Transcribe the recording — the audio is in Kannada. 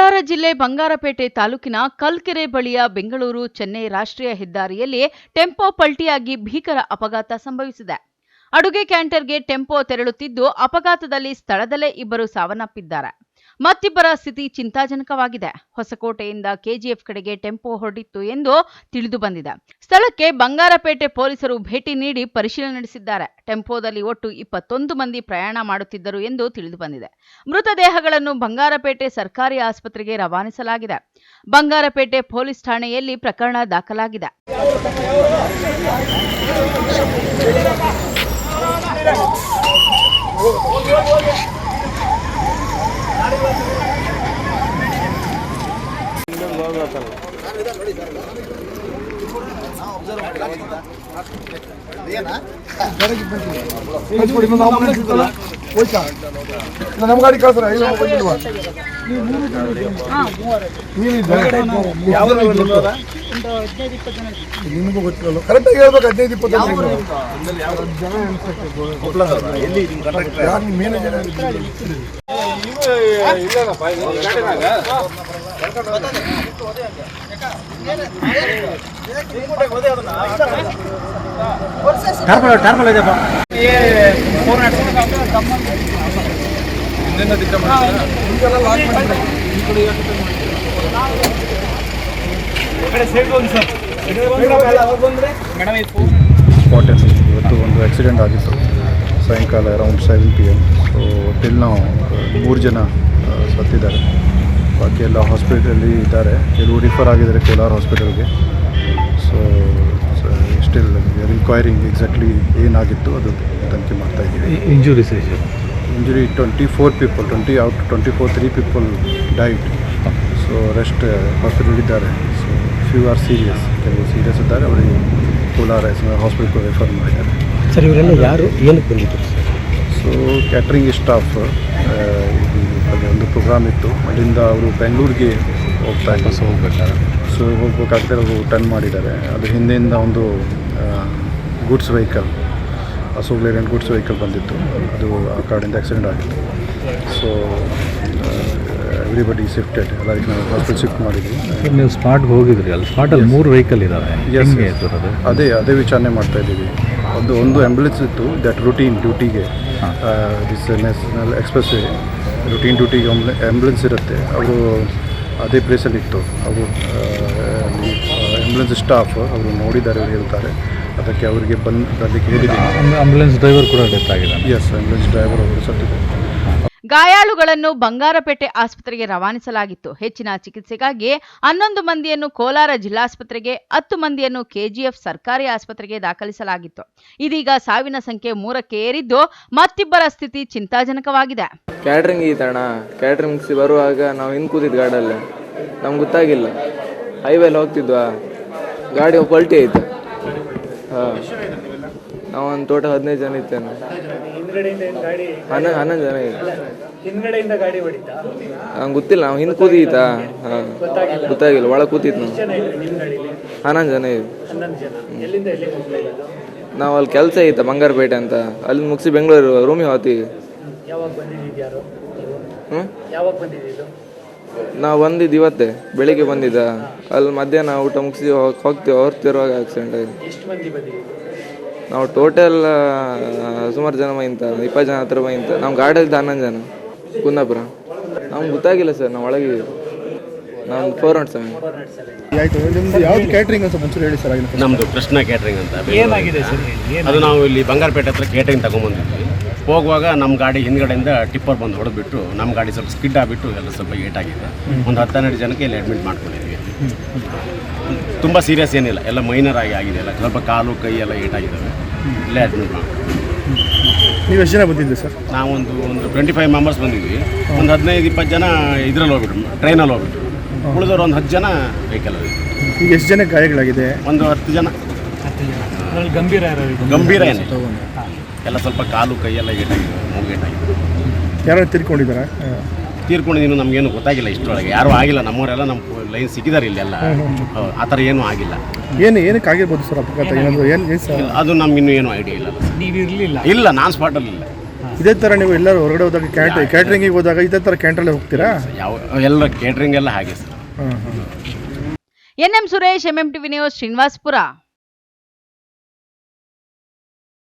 ಕೋಲಾರ ಜಿಲ್ಲೆ ಬಂಗಾರಪೇಟೆ ತಾಲೂಕಿನ ಕಲ್ಕೆರೆ ಬಳಿಯ ಬೆಂಗಳೂರು ಚೆನ್ನೈ ರಾಷ್ಟ್ರೀಯ ಹೆದ್ದಾರಿಯಲ್ಲಿ ಟೆಂಪೋ ಪಲ್ಟಿಯಾಗಿ ಭೀಕರ ಅಪಘಾತ ಸಂಭವಿಸಿದೆ. ಅಡುಗೆ ಕ್ಯಾಂಟರ್ಗೆ ಟೆಂಪೋ ತೆರಳುತ್ತಿದ್ದು ಅಪಘಾತದಲ್ಲಿ ಸ್ಥಳದಲ್ಲೇ ಇಬ್ಬರು ಸಾವನ್ನಪ್ಪಿದ್ದಾರೆ. ಮತ್ತಿಬ್ಬರ ಸ್ಥಿತಿ ಚಿಂತಾಜನಕವಾಗಿದೆ. ಹೊಸಕೋಟೆಯಿಂದ ಕೆಜಿಎಫ್ ಕಡೆಗೆ ಟೆಂಪೋ ಹೊರಟಿತ್ತು ಎಂದು ತಿಳಿದು ಬಂದಿದೆ. ಸ್ಥಳಕ್ಕೆ ಬಂಗಾರಪೇಟೆ ಪೊಲೀಸರು ಭೇಟಿ ನೀಡಿ ಪರಿಶೀಲನೆ ನಡೆಸಿದ್ದಾರೆ. ಟೆಂಪೋದಲ್ಲಿ ಒಟ್ಟು 21 ಮಂದಿ ಪ್ರಯಾಣ ಮಾಡುತ್ತಿದ್ದರು ಎಂದು ತಿಳಿದು ಬಂದಿದೆ. ಮೃತದೇಹಗಳನ್ನು ಬಂಗಾರಪೇಟೆ ಸರ್ಕಾರಿ ಆಸ್ಪತ್ರೆಗೆ ರವಾನಿಸಲಾಗಿದೆ. ಬಂಗಾರಪೇಟೆ ಪೊಲೀಸ್ ಠಾಣೆಯಲ್ಲಿ ಪ್ರಕರಣ ದಾಖಲಾಗಿದೆ. ನಮ್ಮ ಗಾಡಿ ಕಳ್ಸ್ರ ನಿಮಗೂ ಗೊತ್ತಿರಲ್ಲ, ಕರೆಕ್ಟಾಗಿ ಹೇಳ್ಬೇಕು. 15-20 ಜನ ಮೇನ್ ಜನ ಇವತ್ತು ಒಂದು ಆಕ್ಸಿಡೆಂಟ್ ಆಗಿತ್ತು ಸಾಯಂಕಾಲ ಅರೌಂಡ್ 7 PM. ಸೊ ಟಿಲ್ ನಾವು 3 ಜನ ಸತ್ತಿದ್ದಾರೆ. ಬಾಕಿ ಎಲ್ಲ ಹಾಸ್ಪಿಟಲಲ್ಲಿ ಇದ್ದಾರೆ. ಕೆಲವು ರಿಫರ್ ಆಗಿದ್ದಾರೆ ಕೋಲಾರ ಹಾಸ್ಪಿಟಲ್ಗೆ. ಸೊ ಸ್ಟಿಲ್ ರಿಕ್ವೈರಿಂಗ್ ಎಕ್ಸಾಕ್ಟ್ಲಿ ಏನಾಗಿತ್ತು ಅದು ತನಿಖೆ ಮಾಡ್ತಾ ಇದ್ದೀವಿ. Injury 24 people, 20 out of 24, 3 people died. So rest hospital ಇದ್ದಾರೆ. ಸೊ ಫ್ಯೂ ಆರ್ ಸೀರಿಯಸ್, ಕೆಲವು ಸೀರಿಯಸ್ ಇದ್ದಾರೆ. ಅವರಿಗೆ ಕೋಲಾರ ಹಾಸ್ಪಿಟಲ್ ರೆಫರ್ ಮಾಡಿದ್ದಾರೆ. ಸರ್, ಇವರೆಲ್ಲ ಯಾರು, ಏನಕ್ಕೆ ಬಂದಿದ್ದರು? ಸೊ ಕ್ಯಾಟ್ರಿಂಗ್ ಸ್ಟಾಫ್, ಒಂದು ಪ್ರೋಗ್ರಾಮ್ ಇತ್ತು. ಅಲ್ಲಿಂದ ಅವರು ಬೆಂಗಳೂರಿಗೆ ಹೋಗ್ಬೇಕಾದ್ರೆ ಅವರು ಟರ್ನ್ ಮಾಡಿದ್ದಾರೆ. ಅದ್ರ ಹಿಂದೆಯಿಂದ ಒಂದು goods vehicle, Ashok Leyland goods vehicle ಬಂದಿತ್ತು. ಅದು ಆ ಕಾಡಿಂದ ಆಕ್ಸಿಡೆಂಟ್ ಆಗಿತ್ತು. ಸೊ ಎವ್ರಿಬಡಿ ಶಿಫ್ಟೆಡ್, ಎಲ್ಲರಿಗೆ ನಾವು ಹಾಸ್ಪಿಟಲ್ ಶಿಫ್ಟ್ ಮಾಡಿದ್ವಿ. ನೀವು ಸ್ಪಾಟ್ಗೆ ಹೋಗಿದ್ರಿ, ಅಲ್ಲಿ ಸ್ಪಾಟಲ್ಲಿ 3 ವೆಹಿಕಲ್ ಇದ್ದಾವೆ. ಅದೇ ವಿಚಾರಣೆ ಮಾಡ್ತಾ ಇದ್ದೀವಿ. ಒಂದು ಆ್ಯಂಬುಲೆನ್ಸ್ ಇತ್ತು, ದಟ್ ರುಟೀನ್ ಡ್ಯೂಟಿಗೆ, this national express way routine ಡ್ಯೂಟಿಗೆ ಆ್ಯಂಬುಲೆನ್ಸ್ ಇರುತ್ತೆ. ಅವರು ಅದೇ ಪ್ಲೇಸಲ್ಲಿ ಇತ್ತು. ಅವರು ಆ್ಯಂಬುಲೆನ್ಸ್ ಸ್ಟಾಫ್ ಅವರು ನೋಡಿದ್ದಾರೆ, ಅವರು ಹೇಳ್ತಾರೆ. ಅದಕ್ಕೆ ಅವರಿಗೆ ಬರಲಿಕ್ಕೆ ಹೇಳಿದ್ದೀನಿ. ಆಂಬುಲೆನ್ಸ್ ಡ್ರೈವರ್ ಕೂಡ ಡೆತ್ ಆಗಿದೆ. ಎಸ್, ಆಂಬುಲೆನ್ಸ್ ಡ್ರೈವರ್ ಅವರು ಸತ್ತಿದ್ದಾರೆ. ಗಾಯಾಳುಗಳನ್ನು ಬಂಗಾರಪೇಟೆ ಆಸ್ಪತ್ರೆಗೆ ರವಾನಿಸಲಾಗಿತ್ತು. ಹೆಚ್ಚಿನ ಚಿಕಿತ್ಸೆಗಾಗಿ 11 ಮಂದಿಯನ್ನು ಕೋಲಾರ ಜಿಲ್ಲಾಸ್ಪತ್ರೆಗೆ, 10 ಮಂದಿಯನ್ನು ಕೆಜಿಎಫ್ ಸರ್ಕಾರಿ ಆಸ್ಪತ್ರೆಗೆ ದಾಖಲಿಸಲಾಗಿತ್ತು. ಇದೀಗ ಸಾವಿನ ಸಂಖ್ಯೆ 3ಕ್ಕೆ ಏರಿದ್ದು ಮತ್ತಿಬ್ಬರ ಸ್ಥಿತಿ ಚಿಂತಾಜನಕವಾಗಿದೆ. ಕ್ಯಾಟ್ರಿಂಗ್ ಈತಣ್ಣ, ಕ್ಯಾಟ್ರಿಂಗ್ ಮುಗಿಸಿ ಬರುವಾಗ ನಾವು ಹಿಂದೆ ಕೂತಿದ್ದು ಗಾಡಲ್ಲಿ, ನಮ್ಗೆ ಗೊತ್ತಾಗಿಲ್ಲ. ಹೈವೇಲಿ ಹೋಗ್ತಿದ್ವಾ, ಗಾಡಿ ಪಲ್ಟಿ ಆಯಿತು. ಹಾಂ, ನಾವೊಂದು ಟೋಟಲ್ 15 ಜನ ಇತ್ತೇನೆ. 11 ಜನ ಇದೆ. ನಂಗೆ ಗೊತ್ತಿಲ್ಲ, ನಾವು ಹಿಂದೆ ಕೂತಿತ್ತಾ. ಹಾಂ, ಗೊತ್ತಾಗಿಲ್ಲ, ಒಳಗೆ ಕೂತಿತ್ತು ನಾವು. 11 ಜನ ಇದೆ. ನಾವು ಅಲ್ಲಿ ಕೆಲಸ ಐತೆ ಬಂಗಾರಪೇಟೆ ಅಂತ, ಅಲ್ಲಿ ಮುಗಿಸಿ ಬೆಂಗಳೂರು ರೂಮಿಗೆ ಹೋಗ್ತೀವಿ. ನಾವು ಬಂದಿದ್ದು ಇವತ್ತೇ ಬೆಳಿಗ್ಗೆ ಬಂದಿದ್ದ. ಅಲ್ಲಿ ಮಧ್ಯಾಹ್ನ ಊಟ ಮುಗಿಸಿ ಹೋಗ್ತೀವಿ, ಹೊರ್ತಿರುವಾಗ ಆಕ್ಸಿಡೆಂಟ್ ಆಗಿದೆ. ನಾವು ಟೋಟಲ್ ಸುಮಾರು ಜನ ಇಂತ 20 ಜನ ಹತ್ರ ಇಂತ. ನಮ್ಮ ಗಾಡಿಯಲ್ಲಿ 11 ಜನ. ಕುಂದಾಪುರ. ನಮ್ಗೆ ಗೊತ್ತಾಗಿಲ್ಲ ಸರ್, ನಾವು ಒಳಗೆ ನಾವು 407. ಯಾವ್ದು ಕ್ಯಾಟ್ರಿಂಗ್ ಅಂತ ಮುಂಚೆ ಹೇಳಿ ಸರ್. ನಮ್ಮದು ಕೃಷ್ಣ ಕ್ಯಾಟ್ರಿಂಗ್ ಅಂತ. ಏನಾಗಿದೆ ಸರ್? ಅದು ನಾವು ಇಲ್ಲಿ ಬಂಗಾರಪೇಟೆ ಹತ್ರ ಕ್ಯಾಟ್ರಿಂಗ್ ತಗೊಂಡ್ಬಂದಿದ್ವಿ. ಹೋಗುವಾಗ ನಮ್ಮ ಗಾಡಿ ಹಿಂದ್ಗಡೆಯಿಂದ ಟಿಪ್ಪರ್ ಬಂದು ಹೊಡೆದ್ಬಿಟ್ಟು ನಮ್ಮ ಗಾಡಿ ಸ್ವಲ್ಪ ಸ್ಕಿಡ್ ಆಗಿಬಿಟ್ಟು ಎಲ್ಲ ಸ್ವಲ್ಪ ಏಟಾಗಿದೆ. ಒಂದು 10-12 ಜನಕ್ಕೆ ಇಲ್ಲಿ ಅಡ್ಮಿಟ್ ಮಾಡ್ಕೊಂಡಿದ್ವಿ. ತುಂಬ ಸೀರಿಯಸ್ ಏನಿಲ್ಲ, ಎಲ್ಲ ಮೈನರ್ ಆಗಿದೆ. ಎಲ್ಲ ಸ್ವಲ್ಪ ಕಾಲು ಕೈ ಎಲ್ಲ ಏಟಾಗಿದ್ದಾವೆ, ಇಲ್ಲೇ ಅಡ್ಮಿಟ್ ಮಾಡ್ತೀವಿ. ನೀವು ಎಷ್ಟು ಜನ ಬಂದಿದ್ದೆ ಸರ್? ನಾವೊಂದು 25 ಮೆಂಬರ್ಸ್ ಬಂದಿದ್ವಿ. ಒಂದು 15-20 ಜನ ಇದರಲ್ಲಿ ಹೋಗ್ಬಿಟ್ರು, ಟ್ರೈನಲ್ಲಿ ಹೋಗ್ಬಿಟ್ರು. ಉಳಿದವರು ಒಂದು 10 ಜನ ವೆಹಿಕಲಲ್ಲಿ. ಈಗ ಎಷ್ಟು ಜನ ಗಾಯಗಳಾಗಿದೆ? ಒಂದು 10 ಜನ. ಗಂಭೀರ ಏನಿಲ್ಲ, ಎಲ್ಲ ಸ್ವಲ್ಪ ಕಾಲು ಕೈ ಎಲ್ಲ ಏಟಾಗಿದೆ, ಮೂಗು ಏಟಾಗಿದೆ. ಯಾರು ತೀರ್ಕೊಂಡಿದ್ದಾರೆ? ತೀರ್ಕೊಂಡಿದ್ದೀನು, ನಮಗೇನು ಗೊತ್ತಾಗಿಲ್ಲ ಇಷ್ಟರೊಳಗೆ. ಯಾರೂ ಆಗಿಲ್ಲ, ನಮ್ಮವರೆಲ್ಲ ನಮ್ಮ ಲೈನ್ ಸಿಕ್ಕಿದ್ದಾರೆ ಇಲ್ಲೆಲ್ಲ. ಆ ಥರ ಏನೂ ಆಗಿಲ್ಲ. ಏನಕ್ಕೆ ಆಗಿರ್ಬೋದು ಸರ್ ಅಪಘಾತ? ಅದು ನಮಗಿನ್ನೂ ಏನೂ ಐಡಿಯಾ ಇಲ್ಲ. ನೀವು ಇರಲಿಲ್ಲ? ಇಲ್ಲ, ನಾನು ಸ್ಪಾಟಲ್ಲಿ ಇಲ್ಲ. ಇದೇ ಥರ ನೀವು ಎಲ್ಲರೂ ಹೊರಗಡೆ ಹೋದಾಗ ಕ್ಯಾಟ್ರಿಂಗಿಗೆ ಹೋದಾಗ ಇದೇ ಥರ ಕ್ಯಾಂಟ್ರಲ್ಲೇ ಹೋಗ್ತೀರಾ? ಯಾವ ಎಲ್ಲ ಕೇಟ್ರಿಂಗ್ ಎಲ್ಲ ಹಾಗೆ ಸರ್. ಹಾಂ ಹಾಂ. N M Suresh, M M TV news, Srinivaspur.